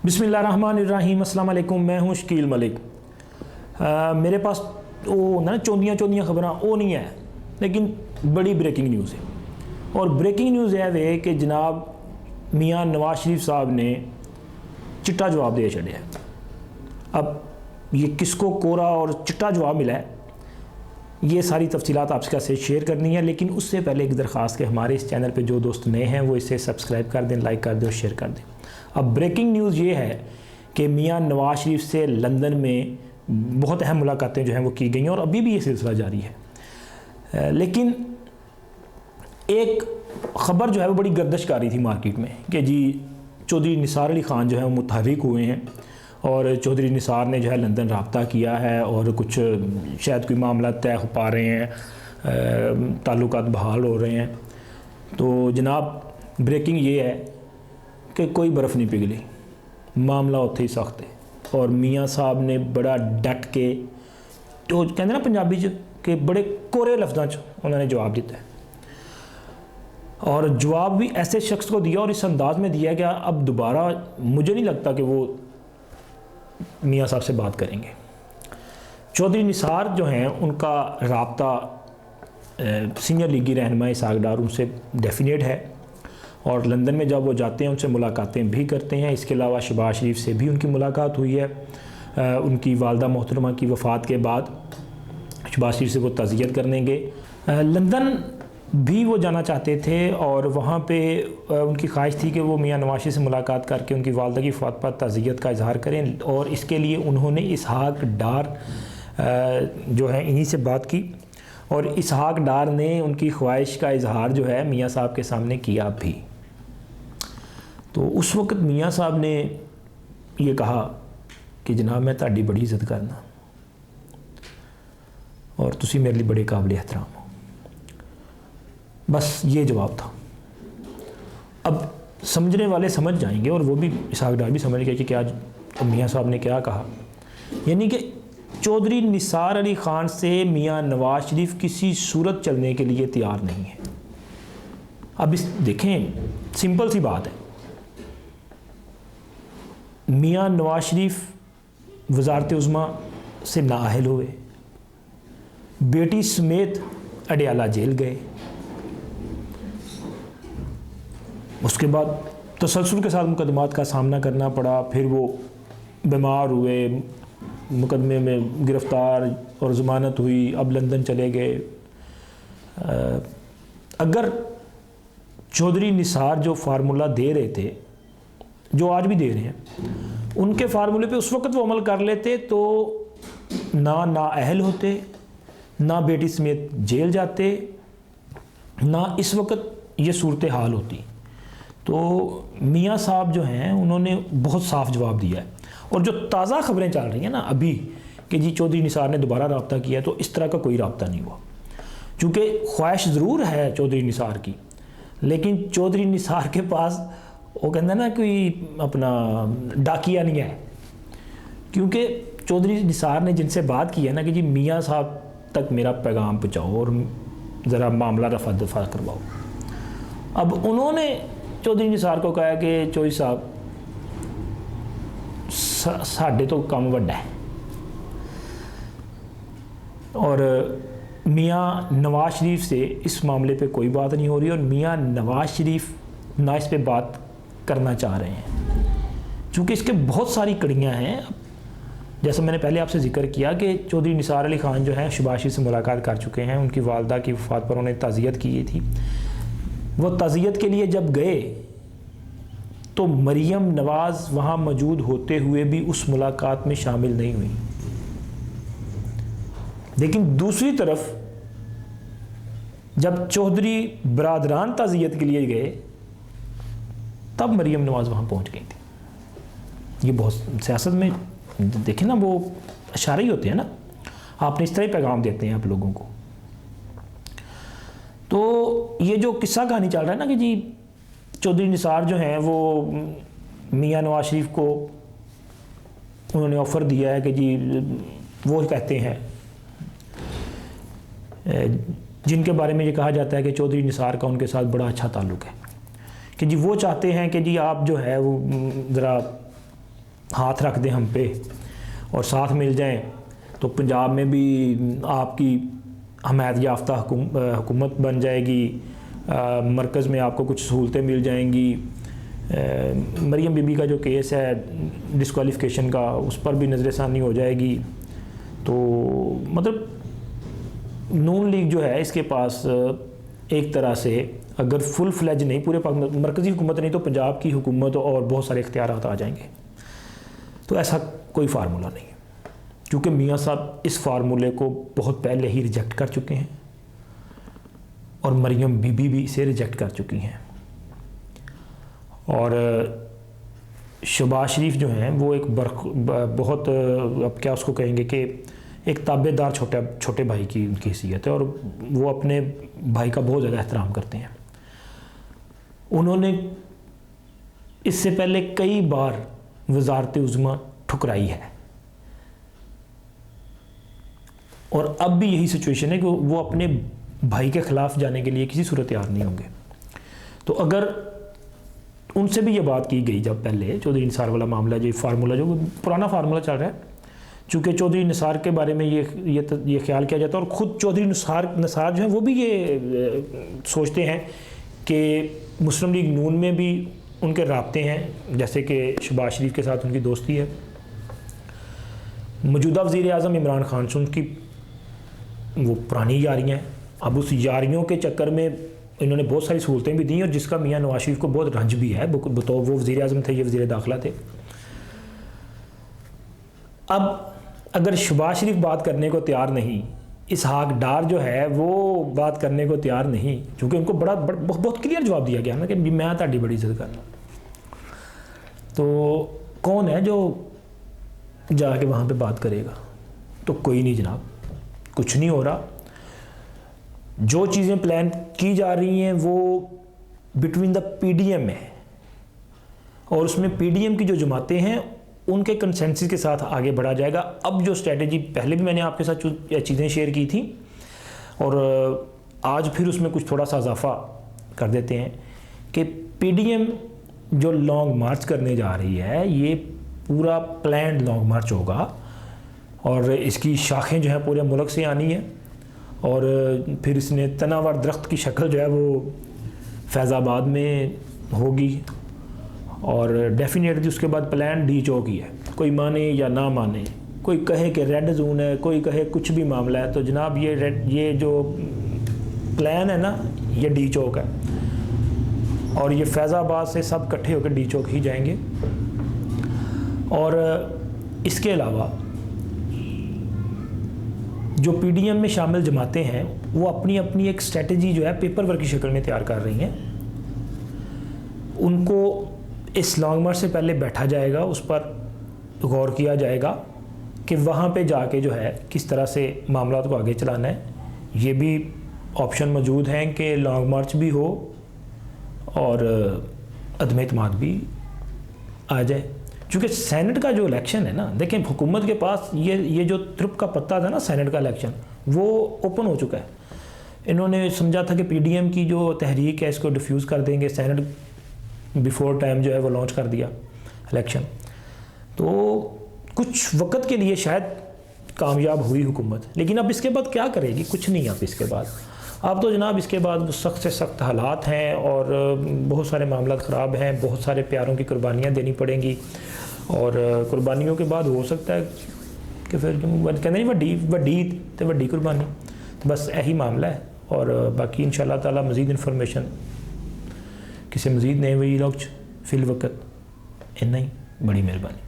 बिस्मिल्लाहिर्रहमानिर्रहीम। अस्सलाम वालेकुम। मैं हूँ शकील मलिक। मेरे पास वो ना चौंदियाँ खबरां वो नहीं है, लेकिन बड़ी ब्रेकिंग न्यूज़ है। और ब्रेकिंग न्यूज़ है कि जनाब मियाँ नवाज शरीफ साहब ने चिट्टा जवाब दे छड़िया। अब ये किसको कोरा और चिट्टा जवाब मिला है, ये सारी तफसीलात आपके साथ शेयर करनी है। लेकिन उससे पहले एक दरख्वास्त कि हमारे इस चैनल पे जो दोस्त नए हैं वो इसे सब्सक्राइब कर दें, लाइक कर दें और शेयर कर दें। अब ब्रेकिंग न्यूज़ ये है कि मियाँ नवाज शरीफ से लंदन में बहुत अहम मुलाकातें जो हैं वो की गई हैं और अभी भी ये सिलसिला जारी है। लेकिन एक ख़बर जो है वो बड़ी गर्दिश कर रही थी मार्केट में कि जी चौधरी निसार अली ख़ान जो है वो मुतहर्रिक हुए हैं और चौधरी निसार ने जो है लंदन रब्ता किया है और कुछ शायद कोई मामला तय हो पा रहे हैं, ताल्लुकात बहाल हो रहे हैं। तो जनाब ब्रेकिंग ये है कि कोई बर्फ़ नहीं पिघली, मामला उत्थे ही सख्त है। और मियाँ साहब ने बड़ा डट के तो कहते ना पंजाबी के बड़े कोरे लफ्ज़ों उन्होंने जवाब दिता है। और जवाब भी ऐसे शख्स को दिया और इस अंदाज में दिया कि अब दोबारा मुझे नहीं लगता कि वो मियाँ साहब से बात करेंगे। चौधरी निसार जो हैं उनका राब्ता सीनियर लीगी रहनुमा इसहाक डार उनसे डेफिनेट है और लंदन में जब वो जाते हैं उनसे मुलाकातें भी करते हैं। इसके अलावा शहबाज शरीफ से भी उनकी मुलाकात हुई है। उनकी वालदा मोहतरमा की वफ़ात के बाद शहबाज शरीफ से वो तज़ियत करने गए। लंदन भी वो जाना चाहते थे और वहाँ पे उनकी ख्वाहिश थी कि वो मियाँ नवाज शरीफ से मुलाकात करके उनकी वालदा की वफ़ात पर तज़ियत का इजहार करें। और इसके लिए उन्होंने इसहाक डार जो है इन्हीं से बात की और इसहाक डार ने उनकी ख्वाहिश का इजहार जो है मियाँ साहब के सामने किया भी। तो उस वक्त मियाँ साहब ने ये कहा कि जनाब मैं ताड़ी बड़ी इज़्ज़त करना और तुसी मेरे लिए बड़े काबिल एहतराम हो। बस ये जवाब था। अब समझने वाले समझ जाएंगे और वो भी इसहाक डार भी समझ गए कि क्या मियाँ साहब ने क्या कहा। यानी कि चौधरी निसार अली ख़ान से मियाँ नवाज शरीफ किसी सूरत चलने के लिए तैयार नहीं है। अब इस देखें सिंपल सी बात है, मियाँ नवाज शरीफ वज़ारत उज़्मा से नाअहल हुए, बेटी समेत अडयाला जेल गए, उसके बाद तसलसल के साथ मुकदमात का सामना करना पड़ा, फिर वो बीमार हुए, मुकदमे में गिरफ़्तार और ज़मानत हुई, अब लंदन चले गए। अगर चौधरी निसार जो फार्मूला दे रहे थे, जो आज भी दे रहे हैं, उनके फार्मूले पे उस वक्त वो अमल कर लेते तो ना अहल होते, ना बेटी समेत जेल जाते, ना इस वक्त ये सूरत हाल होती। तो मियाँ साहब जो हैं उन्होंने बहुत साफ जवाब दिया है। और जो ताज़ा खबरें चल रही हैं ना अभी कि जी चौधरी निसार ने दोबारा रब्ता किया, तो इस तरह का कोई रब्ता नहीं हुआ। चूँकि ख्वाहिश ज़रूर है चौधरी निसार की, लेकिन चौधरी निसार के पास वो कहते हैं ना कोई अपना डाकिया नहीं है। क्योंकि चौधरी निसार ने जिनसे बात की है ना कि जी मियाँ साहब तक मेरा पैगाम पहुँचाओ और ज़रा मामला रफ़ा दफ़ा करवाओ। अब उन्होंने चौधरी निसार को कहा कि चौधरी साहब साढ़े तो काम वड्डा है और मियाँ नवाज शरीफ से इस मामले पे कोई बात नहीं हो रही और मियाँ नवाज शरीफ ना इस पे बात करना चाह रहे हैं। चूँकि इसके बहुत सारी कड़ियाँ हैं। जैसे मैंने पहले आपसे जिक्र किया कि चौधरी निसार अली ख़ान जो है शहबाज शरीफ से मुलाकात कर चुके हैं, उनकी वालदा की वफ़ात पर उन्हें ताज़ियत की थी। वो ताज़ियत के लिए जब गए तो मरियम नवाज़ वहाँ मौजूद होते हुए भी उस मुलाकात में शामिल नहीं हुई। लेकिन दूसरी तरफ जब चौधरी बरादरान ताज़ियत के लिए गए तब मरियम नवाज़ वहाँ पहुँच गई थी। ये बहुत सियासत में देखें ना वो इशारे ही होते हैं ना, आपने इस तरह ही पैगाम देते हैं आप लोगों को। तो ये जो किस्सा कहानी चल रहा है ना कि जी चौधरी निसार जो हैं वो मियाँ नवाज शरीफ को उन्होंने ऑफ़र दिया है कि जी वो कहते हैं जिनके बारे में ये कहा जाता है कि चौधरी निसार का उनके साथ बड़ा अच्छा ताल्लुक़ है कि जी वो चाहते हैं कि जी आप जो है वो ज़रा ہاتھ رکھ دیں ہم پہ اور ساتھ مل جائیں تو پنجاب میں بھی آپ کی حمایت یافتہ حکومت بن جائے گی، مرکز میں آپ کو کچھ سہولتیں مل جائیں گی۔ مریم بی بی کا جو کیس ہے ڈسکوالیفیکیشن کا، اس پر بھی نظر ثانی ہو جائے گی۔ تو مطلب نون لیگ جو ہے اس کے پاس ایک طرح سے اگر فل فلیج نہیں، پورے مرکزی حکومت نہیں تو پنجاب کی حکومت اور بہت سارے اختیارات آ جائیں گے۔ تو ایسا کوئی فارمولہ نہیں ہے، کیونکہ میاں صاحب اس فارمولے کو بہت پہلے ہی ریجیکٹ کر چکے ہیں اور مریم بی بی بھی اسے ریجیکٹ کر چکی ہیں۔ اور شہباز شریف جو ہیں وہ ایک بہت اب کیا اس کو کہیں گے کہ ایک تابع دار چھوٹے بھائی کی ان کی حیثیت ہے، اور وہ اپنے بھائی کا بہت زیادہ احترام کرتے ہیں۔ انہوں نے اس سے پہلے کئی بار وزارت عظمیٰ ٹھکرائی ہے، اور اب بھی یہی سچویشن ہے کہ وہ اپنے بھائی کے خلاف جانے کے لیے کسی صورت تیار نہیں ہوں گے۔ تو اگر ان سے بھی یہ بات کی گئی جب پہلے چودھری نثار والا معاملہ، جو فارمولہ جو پرانا فارمولہ چل رہا ہے، چونکہ چودھری نثار کے بارے میں یہ خیال کیا جاتا ہے، اور خود چودھری نثار جو ہیں وہ بھی یہ سوچتے ہیں کہ مسلم لیگ نون میں بھی ان کے رابطے ہیں، جیسے کہ شہباز شریف کے ساتھ ان کی دوستی ہے، موجودہ وزیر اعظم عمران خان سے ان کی وہ پرانی یاریاں ہیں۔ اب اس یاریوں کے چکر میں انہوں نے بہت ساری سہولتیں بھی دیں، اور جس کا میاں نواز شریف کو بہت رنج بھی ہے، وہ وزیر اعظم تھے، یہ وزیر داخلہ تھے۔ اب اگر شہباز شریف بات کرنے کو تیار نہیں، اسحاق ڈار جو ہے وہ بات کرنے کو تیار نہیں، کیونکہ ان کو بہت کلیئر جواب دیا گیا نا کہ میں تہاڈی بڑی عزت کرنا، تو کون ہے جو جا کے وہاں پہ بات کرے گا؟ تو کوئی نہیں جناب، کچھ نہیں ہو رہا۔ جو چیزیں پلان کی جا رہی ہیں وہ between the P D M ہے، اور اس میں پی ڈی ایم کی جو جماعتیں ہیں ان کے کنسنسس کے ساتھ آگے بڑھا جائے گا۔ اب جو اسٹریٹجی پہلے بھی میں نے آپ کے ساتھ چیزیں شیئر کی تھیں، اور آج پھر اس میں کچھ تھوڑا سا اضافہ کر دیتے ہیں کہ پی ڈی ایم جو لانگ مارچ کرنے جا رہی ہے، یہ پورا پلانڈ لانگ مارچ ہوگا، اور اس کی شاخیں جو ہیں پورے ملک سے آنی ہیں، اور پھر اس نے تناور درخت کی شکل جو ہے وہ فیض آباد میں ہوگی، اور ڈیفینیٹلی اس کے بعد پلان ڈی چوک ہی ہے، کوئی مانے یا نہ مانے، کوئی کہے کہ ریڈ زون ہے، کوئی کہے کچھ بھی معاملہ ہے، تو جناب یہ جو پلان ہے نا یہ ڈی چوک ہے، اور یہ فیض آباد سے سب کٹھے ہو کے ڈی چوک ہی جائیں گے۔ اور اس کے علاوہ جو پی ڈی ایم میں شامل جماعتیں ہیں وہ اپنی اپنی ایک اسٹریٹجی جو ہے پیپر ورک کی شکل میں تیار کر رہی ہیں۔ ان کو اس لانگ مارچ سے پہلے بیٹھا جائے گا، اس پر غور کیا جائے گا کہ وہاں پہ جا کے جو ہے کس طرح سے معاملات کو آگے چلانا ہے۔ یہ بھی آپشن موجود ہیں کہ لانگ مارچ بھی ہو اور عدم اعتماد بھی آ جائے، چونکہ سینٹ کا جو الیکشن ہے نا، دیکھیں حکومت کے پاس یہ جو ترپ کا پتہ تھا نا سینٹ کا الیکشن، وہ اوپن ہو چکا ہے۔ انہوں نے سمجھا تھا کہ پی ڈی ایم کی جو تحریک ہے اس کو ڈیفیوز کر دیں گے، سینٹ بیفور ٹائم جو ہے وہ لانچ کر دیا الیکشن، تو کچھ وقت کے لیے شاید کامیاب ہوئی حکومت، لیکن اب اس کے بعد کیا کرے گی؟ کچھ نہیں۔ اب اس کے بعد اب تو جناب اس کے بعد سخت سے سخت حالات ہیں، اور بہت سارے معاملات خراب ہیں، بہت سارے پیاروں کی قربانیاں دینی پڑیں گی، اور قربانیوں کے بعد ہو سکتا ہے کہ پھر کہتے ہیں وڈی تے وڈی قربانی، تو بس یہی معاملہ ہے۔ اور باقی انشاءاللہ تعالی مزید انفارمیشن کسی مزید نئے ویلاگ فی الوقت اتنا ہی، بڑی مہربانی۔